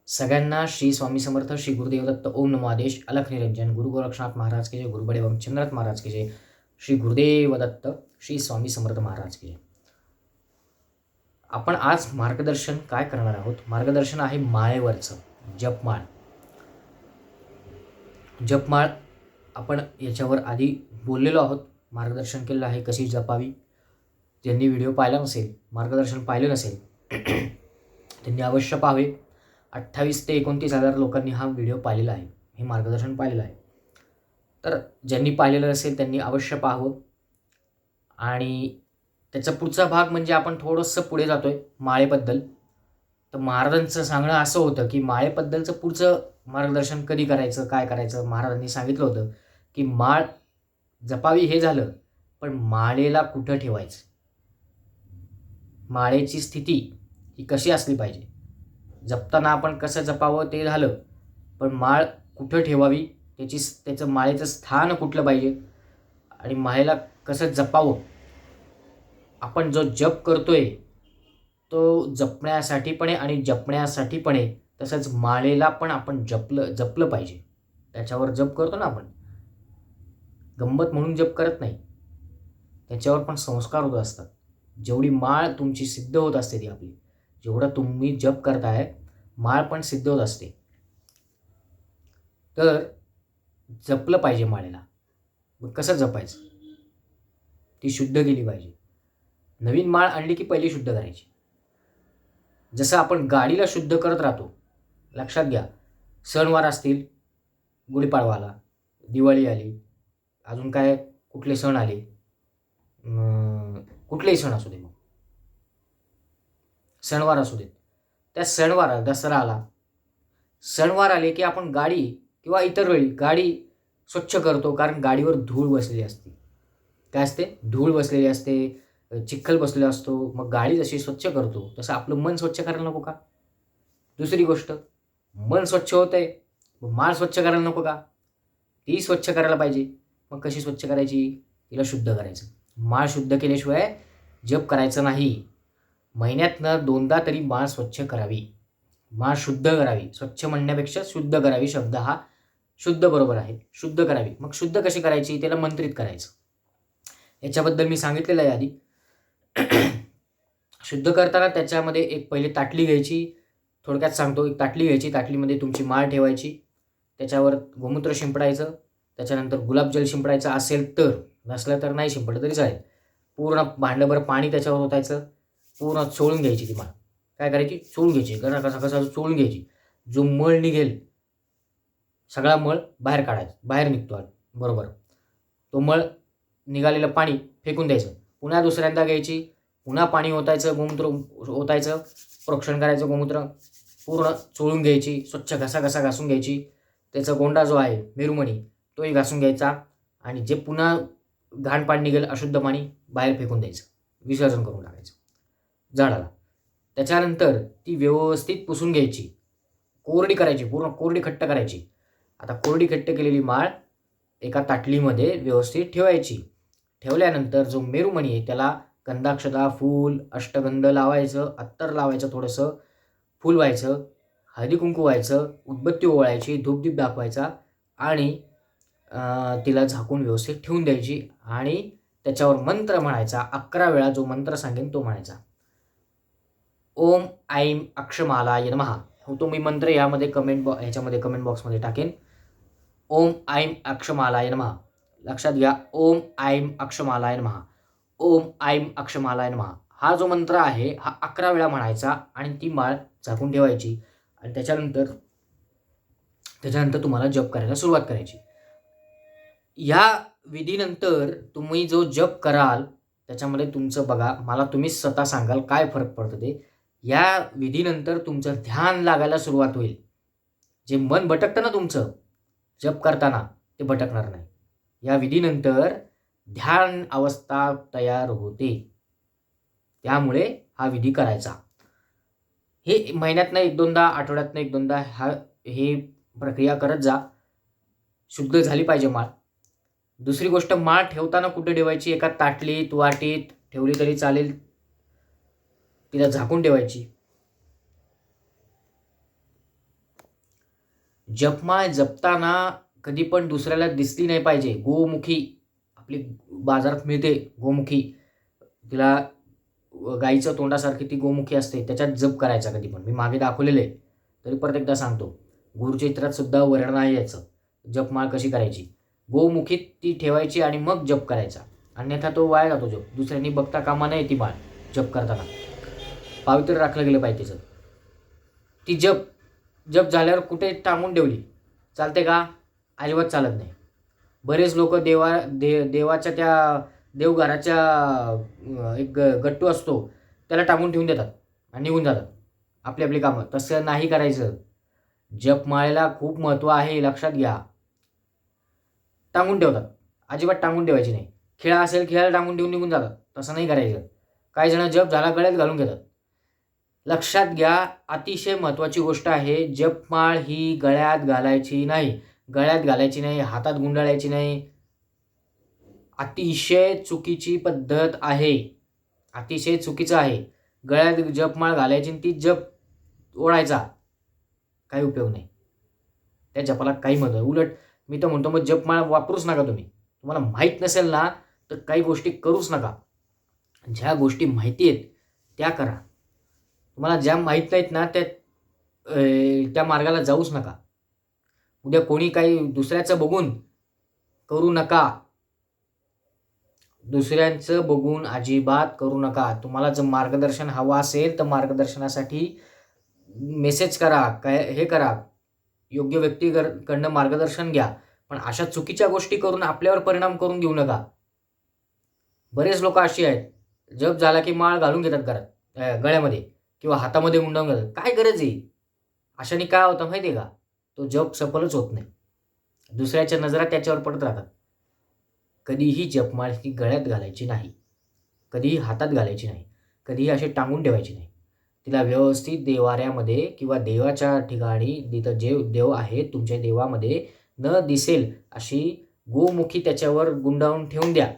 सगळ्यांना श्री स्वामी समर्थ, श्री गुरुदेव दत्त, ओम नमो आदेश, अलख निरंजन, गुरु गोरक्षनाथ महाराज के जय, गुरु बड़े चंद्रनाथ महाराज के जय, श्री गुरुदेव दत्त, श्री स्वामी समर्थ महाराज के जय. आपण आज मार्गदर्शन काय करणार आहोत? मार्गदर्शन आहे माळेवरचं, जपमाळ. जपमाळ आपण याच्यावर आधी बोललेलो आहोत, मार्गदर्शन केलेलं आहे कशी जपावी. ज्यांनी व्हिडिओ पाहिला नसेल, मार्गदर्शन पाहिलं नसेल त्यांनी अवश्य पाहावे. 28 ते 29,000 लोकांनी हा व्हिडिओ पाहिलेला आहे, हे मार्गदर्शन पाहिलेलं आहे. तर ज्यांनी पाहिलेलं असेल त्यांनी अवश्य पाहावं. आणि त्याचा पुढचा भाग म्हणजे आपण थोडंसं पुढे जातोय माळेबद्दल. तर महाराजांचं सांगणं असं होतं की माळेबद्दलचं पुढचं मार्गदर्शन कधी करायचं, काय करायचं. महाराजांनी सांगितलं होतं की माळ जपावी हे झालं, पण माळेला कुठं ठेवायचं, माळेची स्थिती ही कशी असली पाहिजे. जपताना आपण कसं जपावं ते झालं, पण माळ कुठं ठेवावी, त्याचं माळेचं स्थान कुठलं पाहिजे आणि माळेला कसं जपावं. आपण जो जप करतोय तो जपण्यासाठी पण आहे आणि जपण्यासाठी पण आहे, तसंच माळेला पण आपण जपलं पाहिजे. त्याच्यावर जप करतो ना आपण, गंमत म्हणून जप करत नाही, त्याच्यावर पण संस्कार होत असतात. जेवढी माळ तुमची सिद्ध होत असते ती आपली, जेवढा तुम्ही जप करताय माळ पण सिद्ध होत असते. तर जपलं पाहिजे माळेला. मग कसं जपायचं? ती शुद्ध केली पाहिजे. नवीन माळ आणली की पहिली शुद्ध करायची. जसं आपण गाडीला शुद्ध करत राहतो, लक्षात घ्या. सणवार असतील, गुढीपाडवा आला, दिवाळी आली, अजून काय कुठले सण आले, कुठलेही सण असू दे, मग सणवार असू देत, त्या सणवाराला दसरा आला, सणवार आले की आपण गाडी किंवा इतर वेळी गाडी स्वच्छ करतो, कारण गाडीवर धूळ बसलेली असते. काय असते? धूळ बसलेली असते, चिखल बसलेला असतो. मग गाडी जशी स्वच्छ करतो तसं आपलं मन स्वच्छ करायला नको का? दुसरी गोष्ट, मन स्वच्छ होतंय, मग माळ स्वच्छ करायला नको का? ती स्वच्छ करायला पाहिजे. मग कशी स्वच्छ करायची? तिला शुद्ध करायचं. माळ शुद्ध केल्याशिवाय जप करायचं नाही. महिन्यातनं 2दा तरी माळ स्वच्छ करावी, माळ शुद्ध करावी. स्वच्छ म्हणण्यापेक्षा शुद्ध करावी, शब्द हा शुद्ध बरोबर आहे. शुद्ध करावी. मग शुद्ध कशी करायची? त्याला मंत्रित करायचं. याच्याबद्दल मी सांगितलेलं आहे आधी. शुद्ध करताना त्याच्यामध्ये एक पहिले ताटली घ्यायची. थोडक्यात सांगतो, एक ताटली घ्यायची, ताटलीमध्ये तुमची माळ ठेवायची, त्याच्यावर गोमूत्र शिंपडायचं, त्याच्यानंतर गुलाबजल शिंपडायचं असेल तर, नसलं तर नाही शिंपडलं तरी चालेल. पूर्ण भांडभर पाणी त्याच्यावर ओतायचं, पूर्ण चोळून घ्यायची ती माळ. काय करायची? चोळून घ्यायची, कसा चोळून घ्यायची. जो मळ निघेल सगळा मळ बाहेर काढायचा, बाहेर निघतो बरोबर. तो मळ निघालेलं पाणी फेकून द्यायचं. पुन्हा दुसऱ्यांदा घ्यायची, पुन्हा पाणी ओतायचं, गोमूत्र ओतायचं, प्रोक्षण करायचं, गोमूत्र पूर्ण चोळून घ्यायची, स्वच्छ घसा घासून घ्यायची. त्याचा गोंडा जो आहे मेरुमणी तोही घासून घ्यायचा आणि जे पुन्हा घाण पाणी निघेल, अशुद्ध पाणी बाहेर फेकून द्यायचं, विसर्जन करून टाकायचं झाडाला. त्याच्यानंतर ती व्यवस्थित पुसून घ्यायची, कोरडी करायची, पूर्ण कोरडी खट्ट करायची. आता कोरडी खट्ट केलेली माळ एका ताटलीमध्ये व्यवस्थित ठेवायची. ठेवल्यानंतर जो मेरुमणी आहे त्याला गंधाक्षता, फूल, अष्टगंध लावायचं, अत्तर लावायचं, थोडंसं फूल व्हायचं, हळदी कुंकू व्हायचं, उदबत्ती ओवाळायची, धूपदीप दाखवायचा आणि तिला झाकून व्यवस्थित ठेवून द्यायची. आणि त्याच्यावर मंत्र म्हणायचा. 11 वेळा जो मंत्र सांगेन तो म्हणायचा. ओम ऐं अक्षमालाय नमः. तो मी मंत्र यामध्ये ह्याच्यामध्ये कमेंट बॉक्समध्ये टाकेन. ओम ऐं अक्षमालाय नमः. लक्षात घ्या, ओम ऐं अक्षमालाय नमः, ओम ऐं अक्षमालाय नमः. हा जो मंत्र आहे हा 11 वेळा म्हणायचा आणि ती माळ झाकून ठेवायची. आणि त्याच्यानंतर तुम्हाला जप करायला सुरुवात करायची. या विधीनंतर तुम्ही जो जप कराल त्याच्यामध्ये तुमचं बघा, मला तुम्हीच स्वतः सांगाल काय फरक पडतो ते. या विधीनंतर तुमचं ध्यान लागायला सुरुवात होईल. जे मन भटकतं ना तुमचं जप करताना, ते भटकणार नाही. या विधीनंतर ध्यान अवस्था तयार होते. त्यामुळे हा विधी करायचा. हे महिन्यातनं 1-2दा, आठवड्यातनं 1-2दा हे प्रक्रिया करत जा. शुद्ध झाली पाहिजे माळ. दुसरी गोष्ट, माळ ठेवताना कुठे ठेवायची? एका ताटलीत, वाटीत ठेवली तरी चालेल, तिला झाकून ठेवायची. जपमाळ जपताना कधी पण दुसऱ्याला दिसली नाही पाहिजे. गोमुखी आपली बाजारात मिळते गोमुखी, तिला गाईच्या तोंडासारखी ती गोमुखी असते, त्याच्यात जप करायचा कधी पण. मी मागे दाखवलेलं आहे, तरी परत एकदा सांगतो. गुरुचरित्रात सुद्धा वर्णन आहे याचं, जपमाळ कशी करायची. गोमुखीत ती ठेवायची आणि मग जप करायचा, अन्यथा तो वाया जातो जप. दुसऱ्यांनी बघता कामा नये ती माळ जप करताना. पावित्र्य राखलं गेलं पाहिजे तिचं. ती जप झाल्यावर कुठे टांगून ठेवली चालते का? अजिबात चालत नाही. बरेच लोक देवाच्या त्या देवघराच्या एक गट्टू असतो त्याला टांगून ठेवून देतात आणि निघून जातात आपली आपली कामं. तसं नाही करायचं. जपमाळेला खूप महत्त्व आहे, लक्षात घ्या. टांगून ठेवतात, अजिबात टांगून ठेवायची नाही. खेळा असेल खेळायला टांगून ठेवून निघून जातात, तसं नाही करायचं. काही जण जप झाला गळ्यात घालून घेतात. लक्षात घ्या, अतिशय महत्त्वाची गोष्ट आहे. जपमाळ ही गळ्यात घालायची नाही, गळ्यात घालायची नाही, हातात गुंडाळायची नाही. अतिशय चुकीची पद्धत आहे, अतिशय चुकीचं आहे. गळ्यात जपमाळ घालायची आणि ती जप ओढायचा, काही उपयोग नाही. त्या जपाला काही महत्त्व आहे. उलट मी तर म्हणतो मग जपमाळ वापरूच नका तुम्ही. तुम्हाला माहीत नसेल ना तर काही गोष्टी करूच नका. ज्या गोष्टी माहिती आहेत त्या करा. तुम्हाला ज्या माहीत नाहीत ना त्या मार्गाला जाऊच नका. उद्या कोणी काही दुसऱ्याचं बघून करू नका. दुसऱ्यांचं बघून अजिबात करू नका. तुम्हाला जर मार्गदर्शन हवं असेल तर मार्गदर्शनासाठी मेसेज करा, काय हे करा, योग्य व्यक्तीकडनं मार्गदर्शन घ्या. पण अशा चुकीच्या गोष्टी करून आपल्यावर परिणाम करून घेऊ नका. बरेच लोक अशी आहेत, जप झाला की माळ घालून घेतात घरात गळ्यामध्ये किंवा हातामध्ये गुंडाळून घेतात. काय गरज आहे? अशाने काय होतं माहिती आहे का? तो जप सफलच होत नाही. दुसऱ्याच्या नजरा त्याच्यावर पडत राहतात. कधीही जपमाळ ही गळ्यात घालायची नाही, कधीही हातात घालायची नाही, कधीही अशी टांगून ठेवायची नाही. तिला व्यवस्थित देवाऱ्यामध्ये किंवा देवाच्या ठिकाणी, जिथं जे देव आहेत तुमच्या देवामध्ये न दिसेल अशी गोमुखी त्याच्यावर गुंडाळून ठेवून द्या,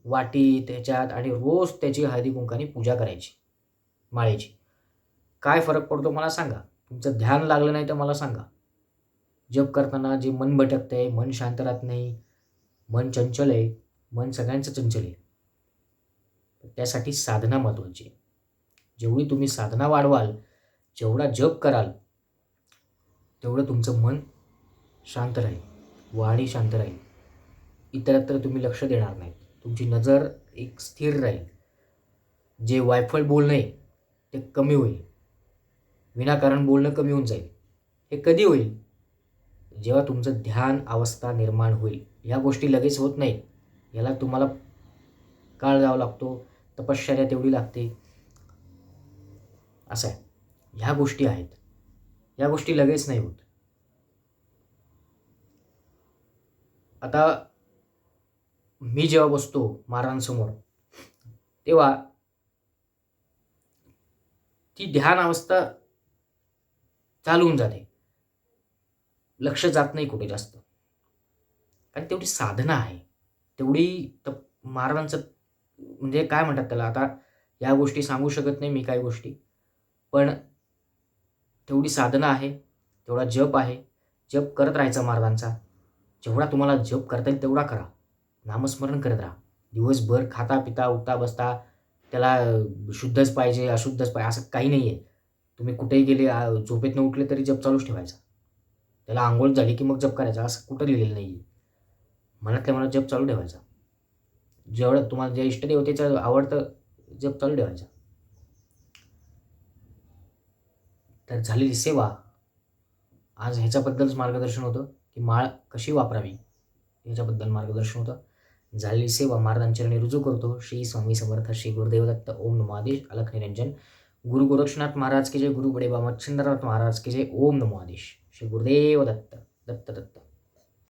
वाटी त्याच्यात, आणि रोज त्याची हळदी कुंकाने पूजा करायची माळेची. काय फरक पडतो मला सांगा. तुमचं ध्यान लागलं नाही तर मला सांगा. जप करताना जे मन भटकतंय, मन शांत राहत नाही, मन चंचल आहे, मन सगळ्यांचं चंचल आहे. त्यासाठी साधना महत्त्वाची आहे. जेवढी तुम्ही साधना वाढवाल, जेवढा जप कराल, तेवढं तुमचं मन शांत राहील, वाणी शांत राहील. इतरत्र तुम्ही लक्ष देणार नाहीत. तुमची नजर एक स्थिर राहील. जे वायफळ बोलणं आहे ते कमी होईल. विनाकारण बोलणं कमी होऊन जाईल. हे कधी होईल? जेव्हा तुमचं ध्यान अवस्था निर्माण होईल. ह्या गोष्टी लगेच होत नाहीत. याला तुम्हाला काळ द्यावा लागतो, तपश्चर्या तेवढी लागते. असं आहे. ह्या गोष्टी आहेत, या गोष्टी लगेच नाही होत. आता मी जेव्हा बसतो महाराजांसमोर तेव्हा ती ध्यान अवस्था चालू होऊन जाते. लक्ष जात नाही कुठे जास्त, कारण तेवढी साधना आहे. तेवढी महाराजांचं म्हणजे काय म्हणतात त्याला, आता या गोष्टी सांगू शकत नाही मी काही गोष्टी, पण तेवढी साधना आहे, तेवढा जप आहे. जप करत राहायचा महाराजांचा. जेवढा तुम्हाला जप करता येईल तेवढा करा. नामस्मरण करत राहा दिवसभर. खाता पिता उठता बसता त्याला शुद्धच पाहिजे अशुद्धच पाहिजे असं काही नाही आहे. तुम्ही कुठेही गेले, झोपेतनं उठले तरी जप चालूच ठेवायचा. त्याला आंघोळ झाली की मग जप करायचा असं कुठं लिहिलेलं नाही आहे. मनातल्या मनात जप चालू ठेवायचा. जेवढं तुम्हाला ज्या इष्टदेवतेचं आवडतं जप चालू ठेवायचा. तर झालेली सेवा, आज ह्याच्याबद्दलच मार्गदर्शन होतं की माळ कशी वापरावी ह्याच्याबद्दल मार्गदर्शन होतं. झालेली सेवा महाराजांच्या चरणी रुजू करतो. श्री स्वामी समर्थ. श्री गुरुदेव दत्त. ओम नमो आदेश. अलख निरंजन. गुरु गोरक्षनाथ महाराज के जय. गुरु बडे बाबा मच्छिंद्रनाथ महाराज के जय. ओम नमो आदेश. श्री गुरुदेव दत्त. दत्त दत्त.